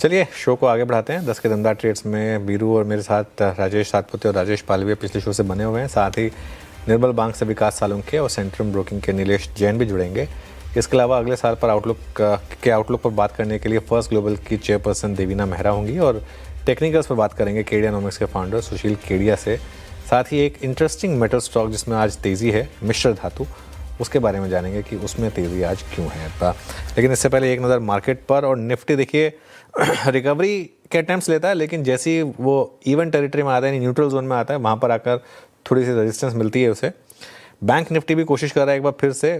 चलिए शो को आगे बढ़ाते हैं। 10 के धंधा ट्रेड्स में बीरू और मेरे साथ राजेश सातपुते और राजेश पालवी पिछले शो से बने हुए हैं। साथ ही निर्मल बैंक से विकास सालुंके और सेंट्रम ब्रोकिंग के नीलेश जैन भी जुड़ेंगे। इसके अलावा अगले साल पर आउटलुक पर बात करने के लिए फर्स्ट ग्लोबल की चेयरपर्सन देवीना मेहरा होंगी और टेक्निकल्स पर बात करेंगे केडियानॉमिक्स के फाउंडर सुशील केडिया से। साथ ही एक इंटरेस्टिंग मेटल स्टॉक जिसमें आज तेज़ी है, मिश्र धातु, उसके बारे में जानेंगे कि उसमें तेज़ी आज क्यों है। लेकिन इससे पहले एक नज़र मार्केट पर। और निफ्टी देखिए रिकवरी के अटेम्प्ट्स लेता है, लेकिन जैसे ही वो इवन टेरिटरी में आता है, न्यूट्रल जोन में आता है, वहाँ पर आकर थोड़ी सी रेजिस्टेंस मिलती है उसे। बैंक निफ्टी भी कोशिश कर रहा है एक बार फिर से,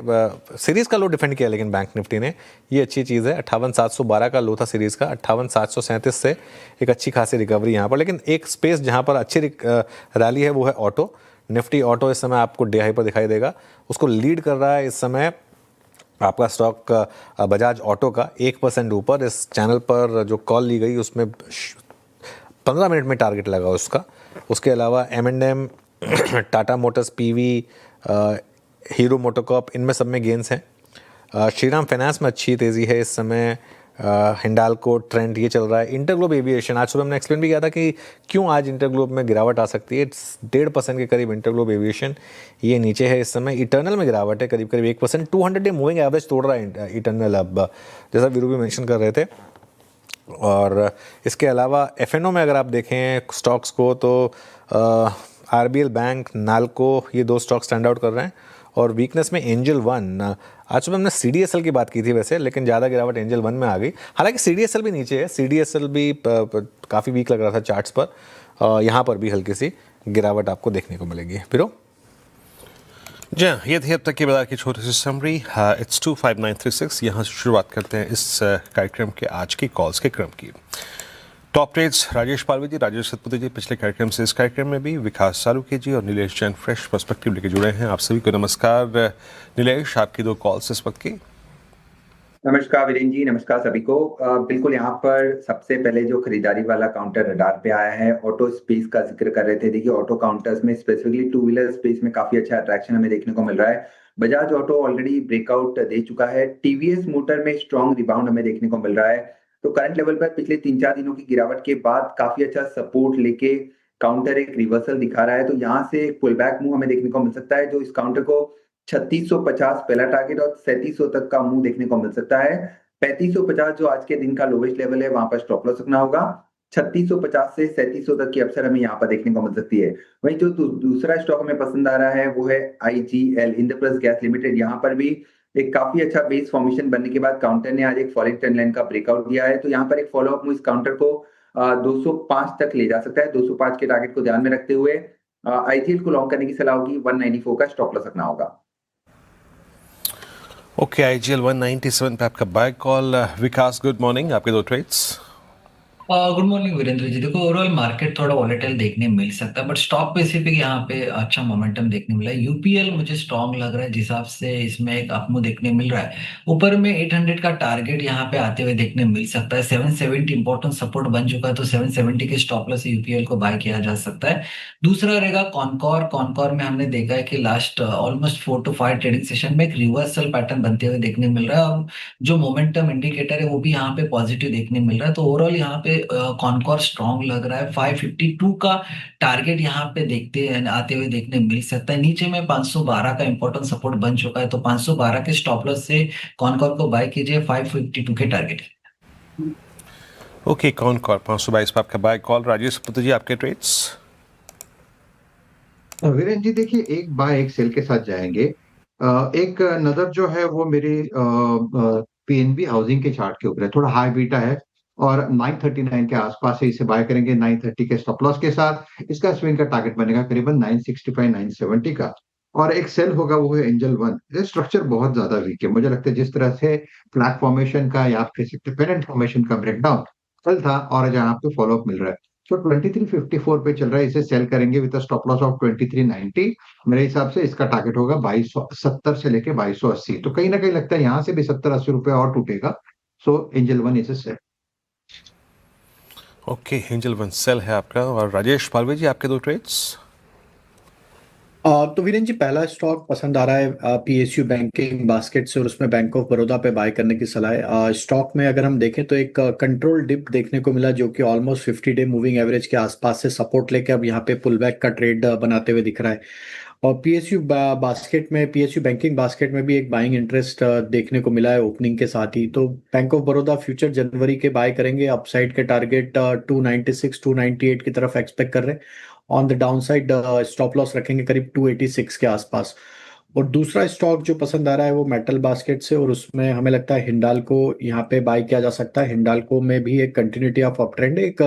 सीरीज़ का लो डिफेंड किया लेकिन बैंक निफ्टी ने, ये अच्छी चीज़ है। 58,712 का लो था सीरीज़ का, 58,737 से एक अच्छी खासी रिकवरी यहाँ पर। लेकिन एक स्पेस जहाँ पर अच्छी रैली है वो है ऑटो। निफ्टी ऑटो इस समय आपको डे हाई पर दिखाई देगा, उसको लीड कर रहा है इस समय आपका स्टॉक बजाज ऑटो का 1% ऊपर। इस चैनल पर जो कॉल ली गई उसमें 15 मिनट में टारगेट लगा उसका। उसके अलावा M&M, Tata Motors, PV, hero MotoCorp, इनमें सब में गेंस हैं। श्रीराम फाइनेंस में अच्छी तेज़ी है इस समय। हिंडाल्को, ट्रेंड, ये चल रहा है। इंटरग्लोब एविएशन, आज सुबह हमने एक्सप्लेन भी किया था कि क्यों आज इंटरग्लोब में गिरावट आ सकती है। 1.5% के करीब इंटरग्लोब एविएशन ये नीचे है इस समय। इटर्नल में गिरावट है करीब 1%। 200 डे मूविंग एवरेज तोड़ रहा है इटर्नल, अब जैसा वीरू भी मेंशन कर रहे थे। और इसके अलावा FNO में अगर आप देखें स्टॉक्स को तो RBL बैंक, नाल्को, ये दो स्टॉक स्टैंड आउट कर रहे हैं। और वीकनेस में एंजल वन, आज सुबह हमने CDSL की बात की थी वैसे, लेकिन ज़्यादा गिरावट एंजल वन में आ गई। हालांकि CDSL भी नीचे है, CDSL भी काफ़ी वीक लग रहा था चार्ट्स पर। यहाँ पर भी हल्की सी गिरावट आपको देखने को मिलेगी। फिर जी हाँ, ये थी अब तक की बाजार की छोटी सी समरी। इट्स 25936। यहाँ से शुरुआत करते हैं इस कार्यक्रम के आज की कॉल्स के क्रम की। टॉप ट्रेड्स राजेश पालवी जी, राजेश सातपुते जी पिछले कार्यक्रम से इस कार्यक्रम में भी, विकास सालुंके जी और नीलेश जैन फ्रेश पर्सपेक्टिव लेके जुड़े हैं। आप सभी को नमस्कार। नीलेश, आपकी दो कॉल्स इस वक्त की। नमस्कार वीरेंद्र जी, नमस्कार सभी को। बिल्कुल यहाँ पर सबसे पहले जो खरीदारी वाला काउंटर रडार पे आया है, ऑटो स्पेस का जिक्र कर रहे थे। देखिए ऑटो काउंटर्स में स्पेसिफिकली टू व्हीलर स्पेस में काफी अच्छा अट्रैक्शन हमें देखने को मिल रहा है। बजाज ऑटो ऑलरेडी ब्रेकआउट दे चुका है। टीवीएस मोटर में स्ट्रॉन्ग रिबाउंड हमें देखने को मिल रहा है। तो करंट लेवल पर पिछले 3-4 दिनों की गिरावट के बाद काफी अच्छा सपोर्ट लेके काउंटर एक रिवर्सल दिखा रहा है। तो यहाँ से एक पुल बैक मूव हमें देखने को मिल सकता है, जो इस काउंटर को 3650 पहला टारगेट और 3700 तक का मूव देखने को मिल सकता है। 3550 जो आज के दिन का लोवेस्ट लेवल है, वहां पर स्टॉप लॉस रखना होगा। 3650 से 3700 तक की अपसाइड हमें यहाँ पर देखने को मिल सकती है। वहीं जो दूसरा स्टॉक हमें पसंद आ रहा है वो है IGL, इंद्रप्रस्थ गैस लिमिटेड। यहाँ पर भी एक काफी अच्छा बेस फॉर्मेशन बनने के बाद काउंटर ने आज एक फॉलिंग ट्रेंड लाइन का ब्रेकआउट दिया है। तो यहाँ पर एक फॉलोअप मूव इस काउंटर को 205 तक ले जा सकता है। 205 के टारगेट को ध्यान में रखते हुए IGL को लॉन्ग करने की सलाह होगी। 194 का स्टॉप लॉस रखना होगा। ओके, IGL 197 पे आपका बाय कॉल। विकास, गुड मॉर्निंग, आपके दो trades. Good morning Virendra ji. देखो ओवरऑल मार्केट थोड़ा वॉलेटाइल देखने मिल सकता है, बट स्टॉक स्पेसिफिक यहाँ पे अच्छा मोमेंटम देखने मिला है। UPL मुझे स्ट्रॉन्ग लग रहा है, जिस हिसाब से इसमें एक अपमूव देखने मिल रहा है। ऊपर में 800 का टारगेट यहाँ पे आते हुए देखने मिल सकता है। 770 इंपॉर्टेंट सपोर्ट बन चुका है, तो 770 के स्टॉप लॉस से UPL को बाय किया जा सकता है। दूसरा रहेगा कॉनकॉर में हमने देखा है कि last almost 4 to 5 trading session में एक रिवर्सल पैटर्न बनते हुए देखने मिल रहा है, और जो मोमेंटम इंडिकेटर है वो भी यहाँ पे पॉजिटिव देखने मिल रहा है। तो ओवरऑल यहाँ पे कॉनकॉर स्ट्रॉन्ग लग रहा है। 552 का टारगेट यहाँ पे देखते आते हुए देखने मिल सकता है। नीचे में 512 का इंपॉर्टेंट सपोर्ट बन चुका है, तो 512 के स्टॉप लॉस से कॉनकॉर को बाय कीजिए। 552 के टारगेट। ओके, कॉनकॉर 522 पे आपका बाय कॉल। राजेश सातपुते जी, आपके ट्रेड्स। वीरेंद्र जी देखिए, एक बाय एक सेल के साथ जाएंगे। एक नजर जो है वो मेरी PNB हाउसिंग के चार्ट के ऊपर है, थोड़ा हाई बीटा है और 939 के आसपास से इसे बाय करेंगे 930 के स्टॉप लॉस के साथ। इसका स्विंग का टारगेट बनेगा करीबन 965 970 का। और एक सेल होगा वो है एंजल वन। ये स्ट्रक्चर बहुत ज्यादा वीक है, मुझे लगता है जिस तरह से फ्लैट फॉर्मेशन का या कह सकते पेनेंट फॉर्मेशन का ब्रेकडाउन कल था और जहां पे फॉलोअप मिल रहा है, तो 2354 पे चल रहा है। इसे सेल करेंगे विद स्टॉप लॉस ऑफ 2390। मेरे हिसाब से इसका टारगेट होगा 2270 से लेके 2280। तो कहीं ना कहीं लगता है यहाँ से भी 70-80 रुपए और टूटेगा। So Angel One is sell. Okay, Angel One sell है आपका। और राजेश पालवी जी, आपके दो ट्रेड्स। तो वीरेन जी, पहला स्टॉक पसंद आ रहा है पीएसयू बैंकिंग बास्केट से, और उसमें बैंक ऑफ बड़ौदा पे बाय करने की सलाह है। स्टॉक में अगर हम देखें तो एक कंट्रोल डिप देखने को मिला, जो कि ऑलमोस्ट 50 डे मूविंग एवरेज के आसपास से सपोर्ट लेके अब यहाँ पे पुल बैक का ट्रेड बनाते हुए दिख रहा है। और पीएसयू बैंकिंग बास्केट में भी एक बाइंग इंटरेस्ट देखने को मिला है ओपनिंग के साथ ही। तो बैंक ऑफ बड़ौदा फ्यूचर जनवरी के बाय करेंगे, अपसाइड के टारगेट 296 298 की तरफ एक्सपेक्ट कर रहे हैं। On the down side stop loss रखेंगे करीब 286 के आसपास। और दूसरा स्टॉक जो पसंद आ रहा है वो मेटल बास्केट से, और उसमें हमें लगता है हिंडाल्को यहाँ पे बाय किया जा सकता है। हिंडाल्को में भी एक कंटिन्यूटी ऑफ अप ट्रेंड, एक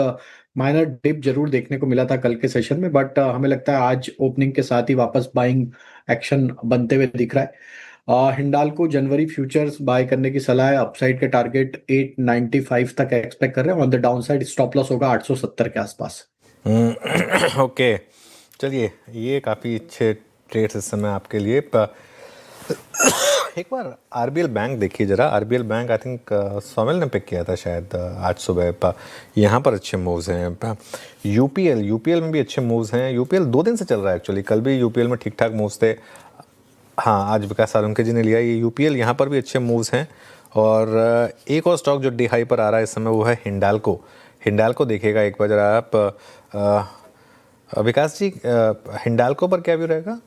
माइनर डिप जरूर देखने को मिला था कल के सेशन में, बट हमें लगता है आज ओपनिंग के साथ ही वापस बाइंग एक्शन बनते हुए दिख रहा है। हिंडाल्को जनवरी फ्यूचर्स बाय करने की सलाह है, अपसाइड के टारगेट 895 तक एक्सपेक्ट कर रहे हैं। On the down side stop loss होगा 870 के आसपास। ओके, चलिए, ये काफ़ी अच्छे ट्रेड्स इस समय आपके लिए। एक बार आरबीएल बैंक देखिए जरा। RBL bank I think Somil ने पिक किया था शायद आज सुबह। यहाँ पर अच्छे मूव्स हैं। यूपीएल में भी अच्छे मूव्स हैं। यूपीएल 2 दिन से चल रहा है एक्चुअली। कल भी यूपीएल में ठीक ठाक मूव्स थे। हाँ, आज विकास सालुंके जी ने लिया ये यूपीएल। यहाँ पर भी अच्छे मूव्स हैं। और एक और स्टॉक जो डी हाई पर आ रहा है इस समय वो है हिंडाल्को। हिंडाल्को देखिएगा एक बार जरा आप। विकास जी, हिंडाल्को पर क्या व्यू रहेगा?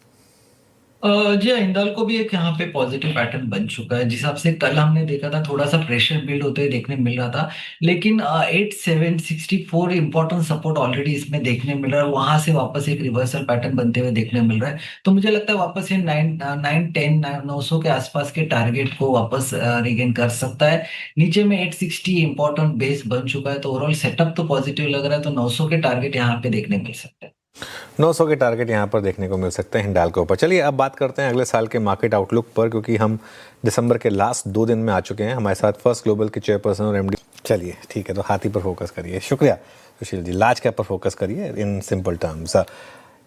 जी हाँ, हिंडाल्को भी एक यहाँ पे पॉजिटिव पैटर्न बन चुका है। जिस हिसाब से कल हमने देखा था थोड़ा सा प्रेशर बिल्ड होते हुए देखने मिल रहा था, लेकिन 8764 इंपॉर्टेंट सपोर्ट ऑलरेडी इसमें देखने मिल रहा है। वहां से वापस एक रिवर्सल पैटर्न बनते हुए देखने मिल रहा है। तो मुझे लगता है वापस ये 910 900 के आसपास के टारगेट को वापस रिगेन कर सकता है। नीचे में 860 इंपॉर्टेंट बेस बन चुका है, तो ओवरऑल सेटअप तो पॉजिटिव लग रहा है। तो 900 के टारगेट यहाँ पे देखने मिल सकते हैं। 900 के टारगेट यहाँ पर देखने को मिल सकते हैं हिंडाल्को पर। चलिए अब बात करते हैं अगले साल के मार्केट आउटलुक पर, क्योंकि हम दिसंबर के लास्ट 2 दिन में आ चुके हैं। हमारे साथ फर्स्ट ग्लोबल के चेयरपर्सन और एमडी। चलिए ठीक है, तो हाथी पर फोकस करिए। शुक्रिया सुशील जी। लार्ज कैप पर फोकस करिए इन सिंपल टर्म्स।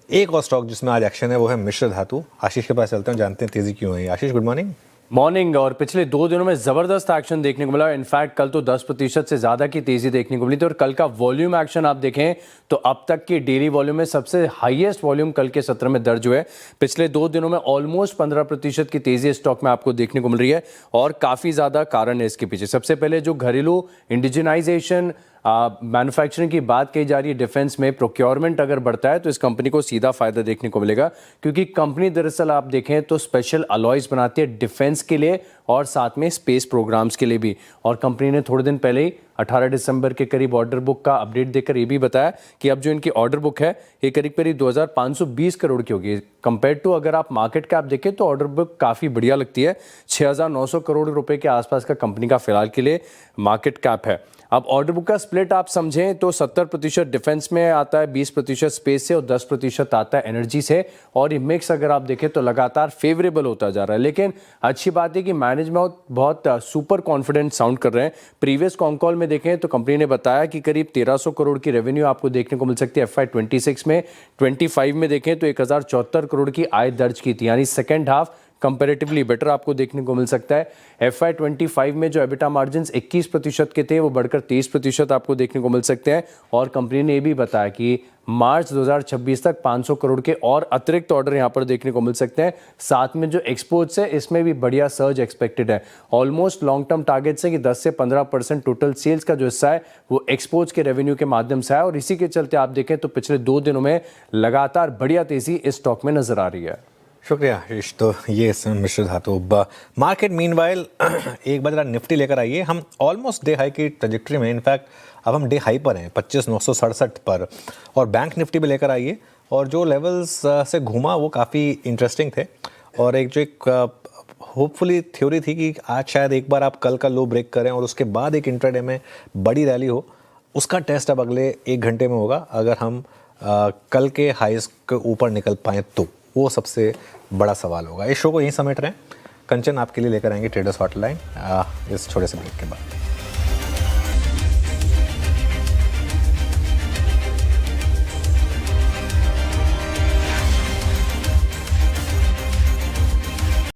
एक और स्टॉक जिसमें आज एक्शन है वो है मिश्र धातु। आशीष के पास चलते हैं, जानते हैं तेजी क्यों है। आशीष, गुड मॉर्निंग। मॉर्निंग। और पिछले 2 दिनों में जबरदस्त एक्शन देखने को मिला। इनफैक्ट कल तो 10% से ज्यादा की तेजी देखने को मिली थी। और कल का वॉल्यूम एक्शन आप देखें तो अब तक की डेली वॉल्यूम में सबसे हाईएस्ट वॉल्यूम कल के सत्र में दर्ज हुए। पिछले 2 दिनों में ऑलमोस्ट 15% की तेजी स्टॉक में आपको देखने को मिल रही है, और काफी ज्यादा कारण है इसके पीछे। सबसे पहले जो घरेलू इंडिजिनाइजेशन मैन्युफैक्चरिंग की बात कही जा रही है, डिफेंस में प्रोक्योरमेंट अगर बढ़ता है तो इस कंपनी को सीधा फायदा देखने को मिलेगा, क्योंकि कंपनी दरअसल आप देखें तो स्पेशल अलॉयज बनाती है डिफेंस के लिए और साथ में स्पेस प्रोग्राम्स के लिए भी। और कंपनी ने थोड़े दिन पहले ही 18 दिसंबर के करीब ऑर्डर बुक का अपडेट देकर ये भी बताया कि अब जो इनकी ऑर्डर बुक है ये करीब 2520 करोड़ की होगी। कंपेयर टू अगर आप मार्केट कैप देखें तो ऑर्डर बुक काफ़ी बढ़िया लगती है। 6900 करोड़ रुपए के आसपास का कंपनी का फिलहाल के लिए मार्केट कैप है। अब ऑर्डर बुक का स्प्लिट आप समझें तो 70% डिफेंस में आता है, 20% स्पेस से और 10% आता है एनर्जी से। और ये मिक्स अगर आप देखें तो लगातार फेवरेबल होता जा रहा है। लेकिन अच्छी बात है कि मैनेजमेंट बहुत सुपर कॉन्फिडेंट साउंड कर रहे हैं। प्रीवियस कॉन्कॉल में देखें तो कंपनी ने बताया कि करीब 1300 करोड़ की रेवेन्यू आपको देखने को मिल सकती है FY26 में। 25 में देखें तो 1074 करोड़ की आय दर्ज की थी, यानी सेकेंड हाफ कंपैरेटिवली बेटर आपको देखने को मिल सकता है। FY25 में जो एबिटा मार्जिन 21% के थे वो बढ़कर 23% आपको देखने को मिल सकते हैं। और कंपनी ने ये भी बताया कि मार्च 2026 तक 500 करोड़ के और अतिरिक्त ऑर्डर यहाँ पर देखने को मिल सकते हैं। साथ में जो एक्सपोर्ट्स है इसमें भी बढ़िया सर्ज एक्सपेक्टेड है। ऑलमोस्ट लॉन्ग टर्म टारगेट्स है कि 10 से 15% टोटल सेल्स का जो हिस्सा है वो एक्सपोर्ट्स के रेवेन्यू के माध्यम से है। और इसी के चलते आप देखें तो पिछले 2 दिनों में लगातार बढ़िया तेजी इस स्टॉक में नजर आ रही है। शुक्रिया आशीष। तो ये मिश्र धातु मार्केट मीनवाइल एक बार निफ्टी लेकर आइए। हम ऑलमोस्ट डे हाई की ट्रजेक्टरी में, इनफैक्ट अब हम डे हाई पर हैं 25,967 पर। और बैंक निफ्टी भी लेकर आइए। और जो लेवल्स से घूमा वो काफ़ी इंटरेस्टिंग थे। और एक होपफुली थ्योरी थी कि आज शायद एक बार आप कल का लो ब्रेक करें और उसके बाद एक इंट्राडे में बड़ी रैली हो। उसका टेस्ट अब अगले 1 घंटे में होगा। अगर हम कल के हाईज के ऊपर निकल पाएँ तो वो सबसे बड़ा सवाल होगा। इस शो को यहीं समेट रहे हैं। कंचन आपके लिए लेकर आएंगे ट्रेडर्स हॉटलाइन इस छोटे से ब्रेक के बाद।